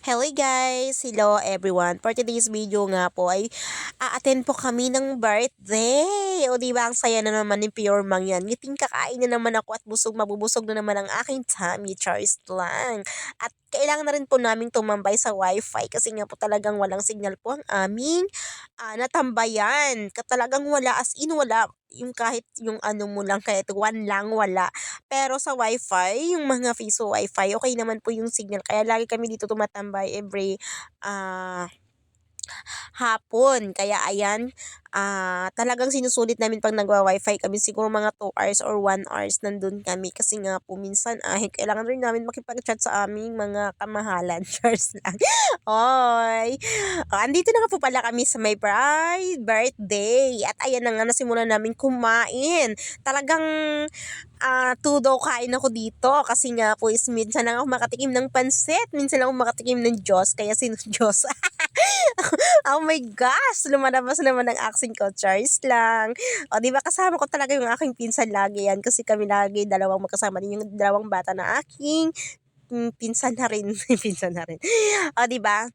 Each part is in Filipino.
Hello guys! Hello everyone! For today's video nga po ay a-attend po kami ng birthday! O diba ang saya na naman ni Pure Mang yan. Ngiting kakain na naman ako at mabubusog na naman ang aking tummy. Chars lang! At kailangan na rin po naming tumambay sa wifi kasi nga po talagang walang signal po ang aming natambayan. Talagang wala, as in wala. Yung kahit yung ano mo lang, kahit one lang wala. Pero sa wifi, yung mga Fiso wifi, okay naman po yung signal. Kaya lagi kami dito tumatambay every ah, hapon. Kaya ayan, talagang sinusulit namin 'pag nagwa-wifi kami, siguro mga 2 hours or 1 hours nandun kami kasi nga po minsan, kailangan rin namin makipag-chat sa aming mga kamahalan, chars lang. Oy, andito na nga po pala kami sa may birthday at ayan na nga nasimulan namin kumain. Talagang, todo kain ako dito kasi nga po is minsan lang ako makatikim ng pansit, minsan lang ako makatikim ng Diyos, kaya sino Diyos? Oh my gosh! Lumalabas naman ang accent ko, chars lang. O, di ba kasama ko talaga yung aking pinsan lagi yan kasi kami lagi dalawang magkasama din yung dalawang bata na aking pinsan na rin. Pinsan na rin. O, di ba?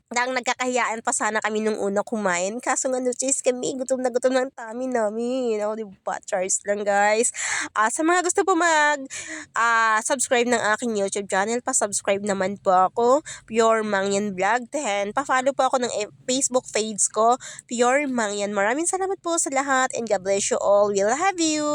Nagkakahiyaan pa sana kami nung una kumain kaso nga no choice kami, gutom na gutom ng tummy namin. O, di ba? Chars lang guys. Sa mga gusto po subscribe ng aking YouTube channel, pa-subscribe naman po ako, Pure Mangyan Vlog. Then, pa-follow po ako ng Facebook page ko, Pure Mangyan. Maraming salamat po sa lahat and God bless you all. We'll have you!